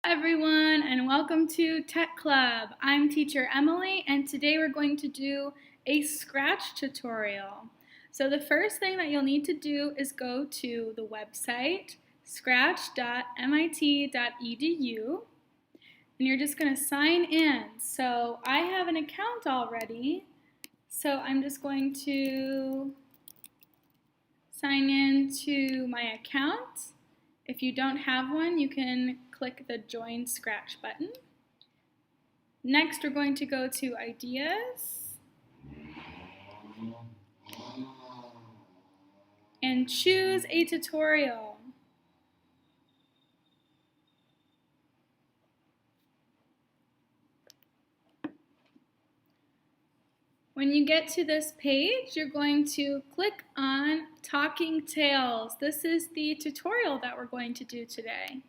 Everyone, and welcome to Tech Club. I'm teacher Emily, and today we're going to do a Scratch tutorial. So the first thing that you'll need to do is go to the website scratch.mit.edu, and you're just going to sign in. So I have an account already, so I'm just going to sign in to my account. If you don't have one, you can click the Join Scratch button. Next, we're going to go to Ideas and choose a tutorial. When you get to this page, you're going to click on Talking Tales. This is the tutorial that we're going to do today.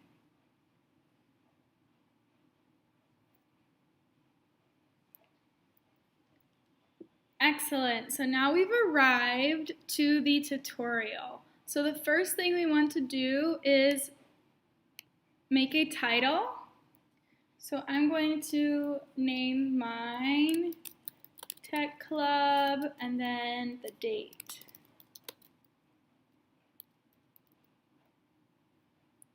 Excellent. So now we've arrived to the tutorial. So the first thing we want to do is make a title. So I'm going to name mine Tech Club and then the date.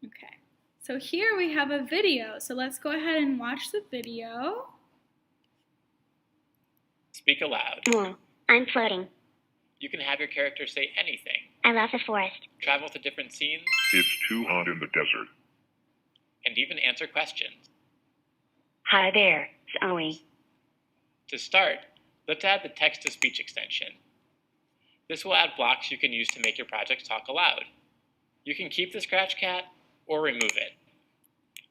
Okay. So here we have a video. So let's go ahead and watch the video. Speak aloud. I'm floating. You can have your character say anything. I love the forest. Travel to different scenes. It's too hot in the desert. And even answer questions. Hi there, it's Owie. To start, let's add the text-to-speech extension. This will add blocks you can use to make your project talk aloud. You can keep the Scratch Cat or remove it.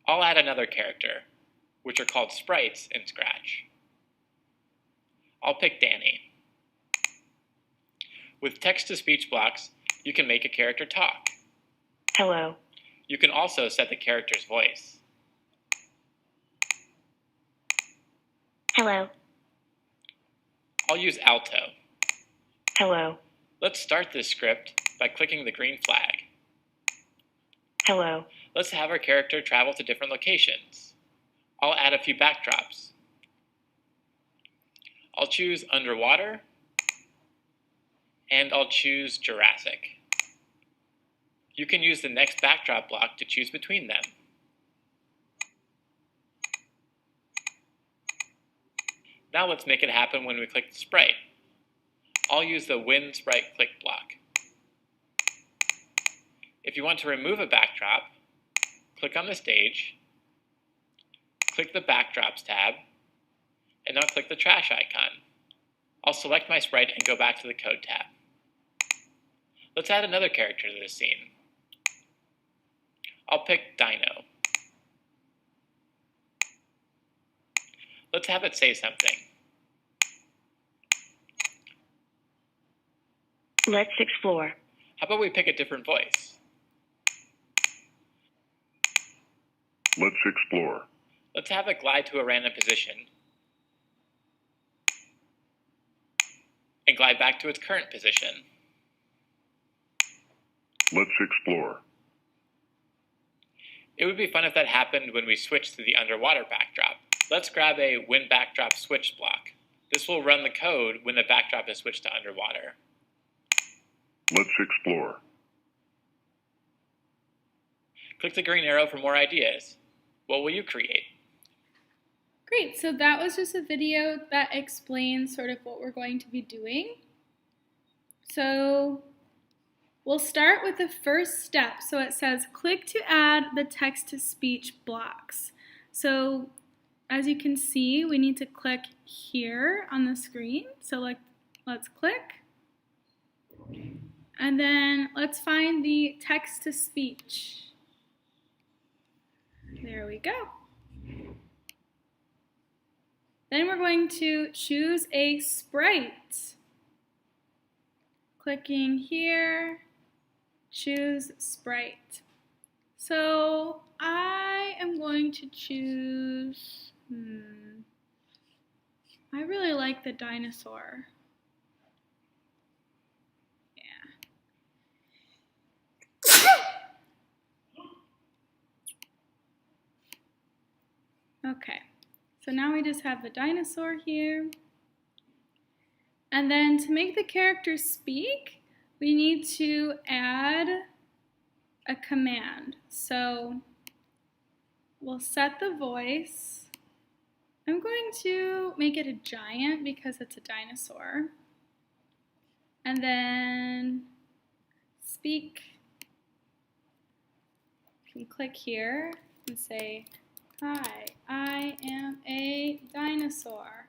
I'll add another character, which are called sprites in Scratch. I'll pick Danny. With text-to-speech blocks, you can make a character talk. Hello. You can also set the character's voice. Hello. I'll use alto. Hello. Let's start this script by clicking the green flag. Hello. Let's have our character travel to different locations. I'll add a few backdrops. I'll choose underwater, and I'll choose Jurassic. You can use the next backdrop block to choose between them. Now let's make it happen when we click the sprite. I'll use the Wind Sprite Click block. If you want to remove a backdrop, click on the stage, click the Backdrops tab, and now click the trash icon. I'll select my sprite and go back to the Code tab. Let's add another character to this scene. I'll pick Dino. Let's have it say something. Let's explore. How about we pick a different voice? Let's explore. Let's have it glide to a random position and glide back to its current position. Let's explore. It would be fun if that happened when we switched to the underwater backdrop. Let's grab a When Backdrop Switch block. This will run the code when the backdrop is switched to underwater. Let's explore. Click the green arrow for more ideas. What will you create? Great, so that was just a video that explains sort of what we're going to be doing. So we'll start with the first step. So it says click to add the text-to-speech blocks. So as you can see, we need to click here on the screen. So let's click. And then let's find the text-to-speech. There we go. Then we're going to choose a sprite. Clicking here, choose sprite. So I am going to choose, I really like the dinosaur. Okay, so now we just have the dinosaur here. And then to make the character speak, we need to add a command. So we'll set the voice. I'm going to make it a giant because it's a dinosaur. And then speak. You can click here and say, "Hi, I am a dinosaur."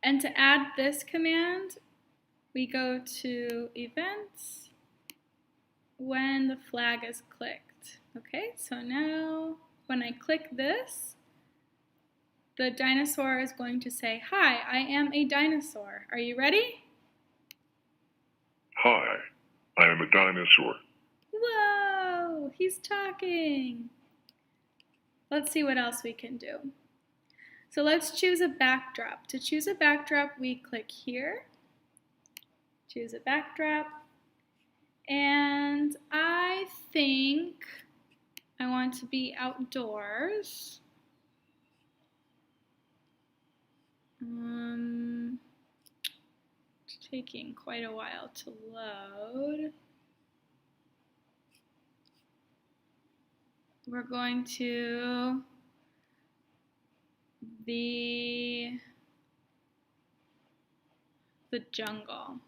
And to add this command, we go to Events when the flag is clicked. Okay, so now when I click this, the dinosaur is going to say, "Hi, I am a dinosaur." Are you ready? Hi, I am a dinosaur. Whoa, he's talking. Let's see what else we can do. So let's choose a backdrop. To choose a backdrop, we click here, choose a backdrop, and I think I want to be outdoors. It's taking quite a while to load. We're going to the jungle.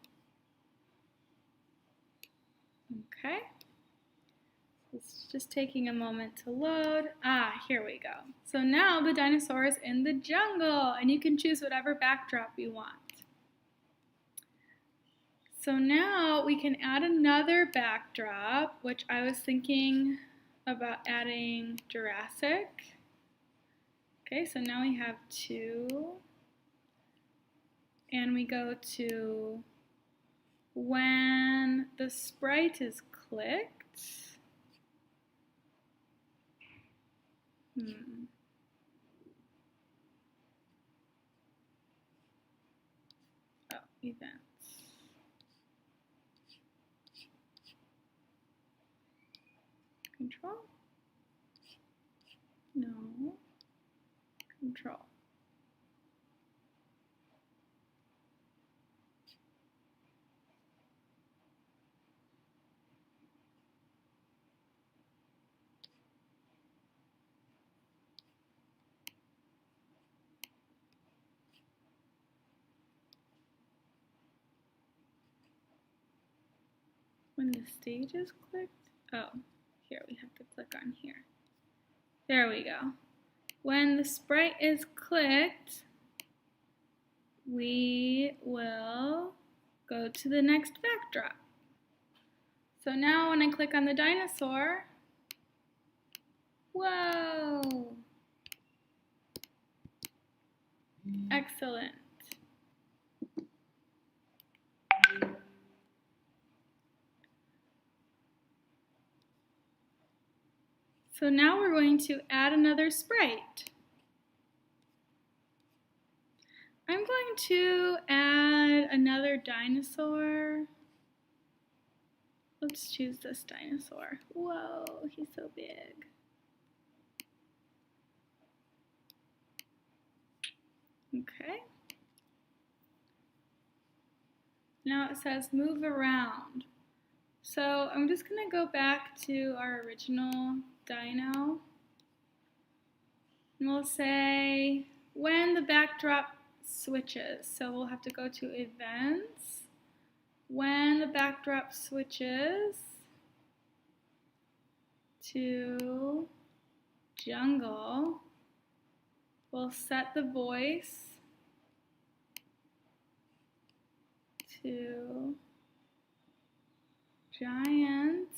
Okay. It's just taking a moment to load. Here we go. So now the dinosaur is in the jungle, and you can choose whatever backdrop you want. So now we can add another backdrop, which I was thinking about adding Jurassic. Okay, so now we have 2. And we go to when the sprite is clicked. Oh, events. Control? No. Control. When the stage is clicked? Oh, here we have to click on here. There we go. When the sprite is clicked, we will go to the next backdrop. So now when I click on the dinosaur, whoa! Excellent. So now we're going to add another sprite. I'm going to add another dinosaur. Let's choose this dinosaur. Whoa, he's so big. Okay. Now it says move around. So I'm just going to go back to our original dino. And we'll say when the backdrop switches. So we'll have to go to events. When the backdrop switches to jungle, we'll set the voice to giant.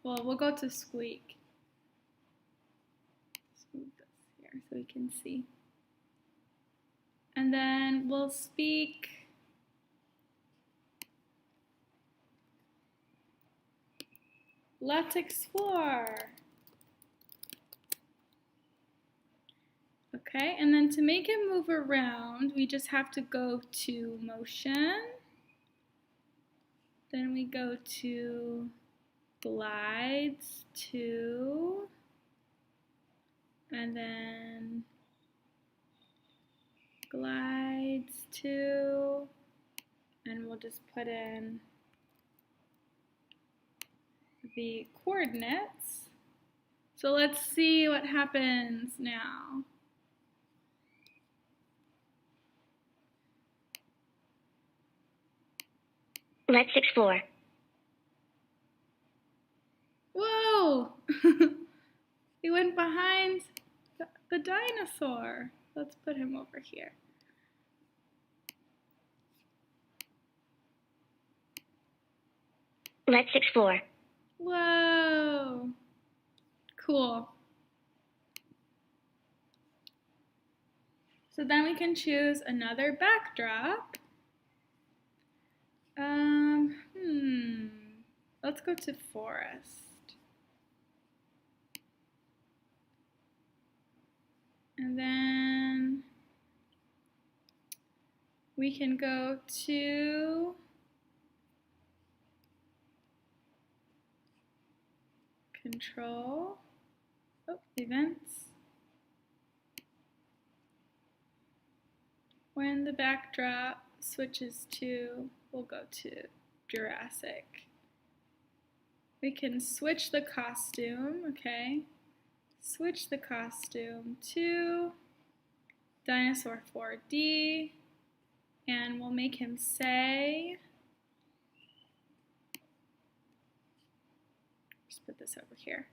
Well, we'll go to squeak. Let's move this here so we can see. And then we'll speak let's explore. Okay, and then to make it move around, we just have to go to motion. Then we go to glides 2, and then glides to, and we'll just put in the coordinates. So let's see what happens now. Let's explore. Whoa! He went behind the dinosaur. Let's put him over here. Let's explore. Whoa! Cool. So then we can choose another backdrop. Let's go to forest. And then we can go to control, events. When the backdrop switches to, we'll go to Jurassic. We can switch the costume, okay? Switch the costume to Dinosaur 4D, and we'll make him say, just put this over here.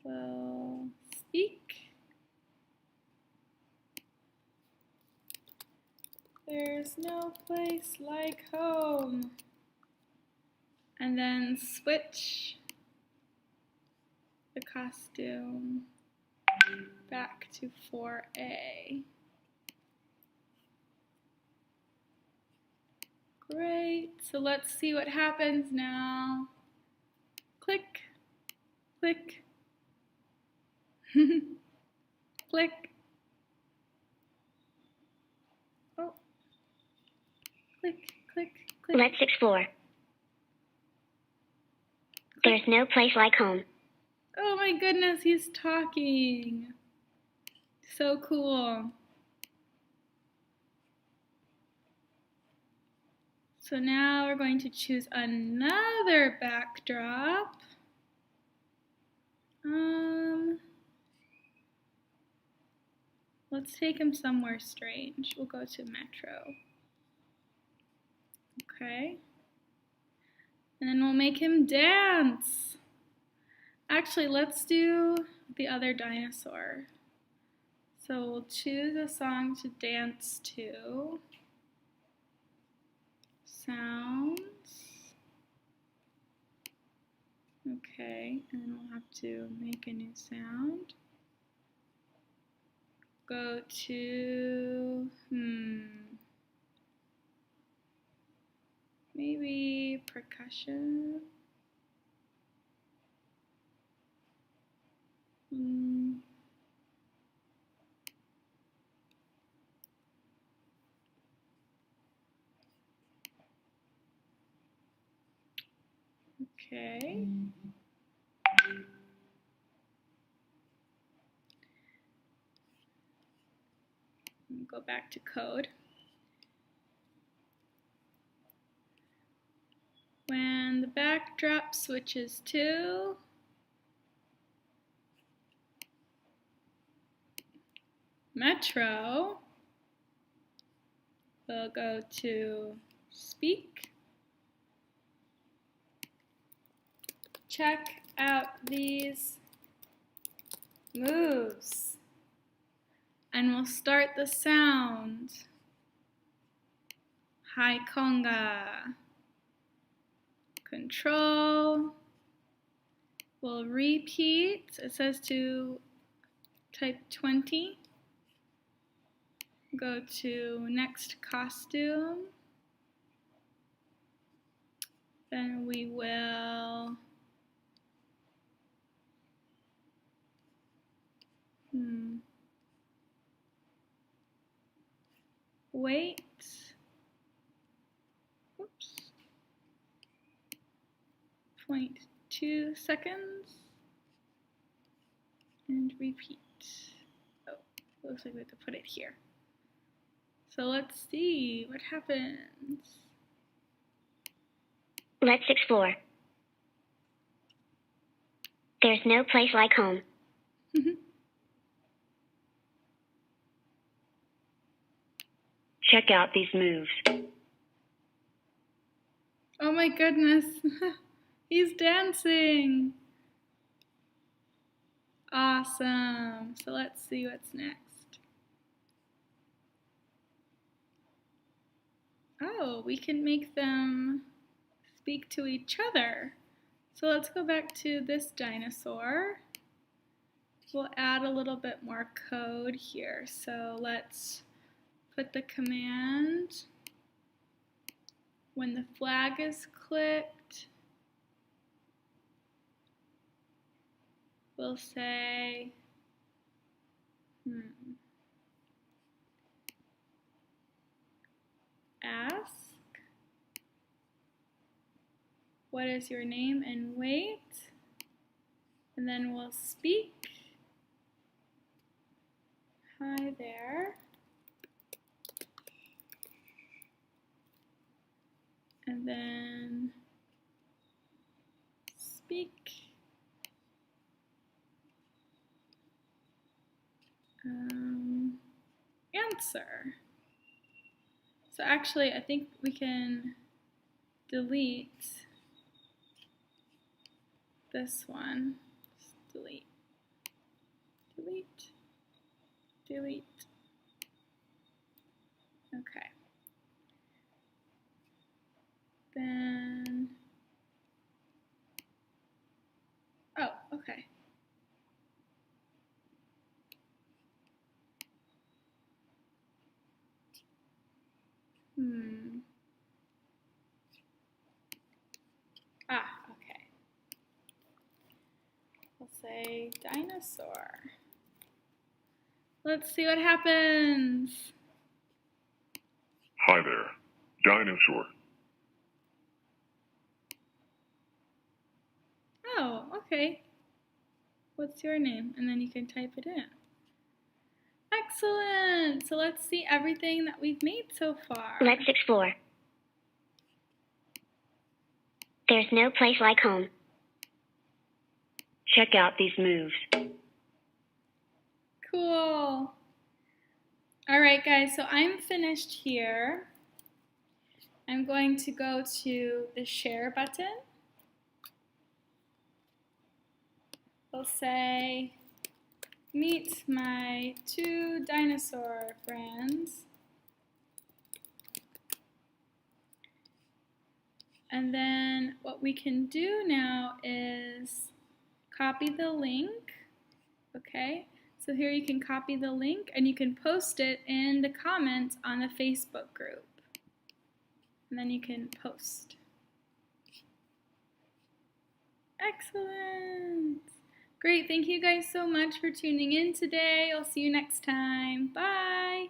We'll speak. There's no place like home. And then switch the costume back to 4A. Great, so let's see what happens now. Click, click, click. Oh, click, click, click. Let's explore. There's no place like home. Oh my goodness, he's talking. So cool. So now we're going to choose another backdrop. Let's take him somewhere strange. We'll go to Metro. Okay. And then we'll make him dance. Actually, let's do the other dinosaur. So we'll choose a song to dance to. Sounds. Okay, and then we'll have to make a new sound. Go to, maybe percussion. Okay. Go back to code. When the backdrop switches to Metro, we'll go to speak. Check out these moves. And we'll start the sound. Hi conga. Control. We'll repeat. It says to type 20. Go to next costume. Then we will wait. Oops. 0.2 seconds. and repeat. Oh, looks like we have to put it here. So let's see what happens. Let's explore. There's no place like home. Check out these moves. Oh my goodness, he's dancing. Awesome. So let's see what's next. Oh, we can make them speak to each other. So let's go back to this dinosaur. We'll add a little bit more code here. So let's put the command when the flag is clicked. We'll say, ask, what is your name and weight? And then we'll speak, hi there. And then speak. Answer. So actually, I think we can delete this one. Just delete, delete, delete. Okay. Then, oh, okay. Okay. We'll say dinosaur. Let's see what happens. Hi there, dinosaur. Oh, okay. What's your name? And then you can type it in. Excellent. So let's see everything that we've made so far. Let's explore. There's no place like home. Check out these moves. Cool. All right, guys, so I'm finished here. I'm going to go to the share button. We'll say, meet my 2 dinosaur friends. And then what we can do now is copy the link, okay? So here you can copy the link and you can post it in the comments on the Facebook group. And then you can post. Excellent. Great, thank you guys so much for tuning in today. I'll see you next time. Bye.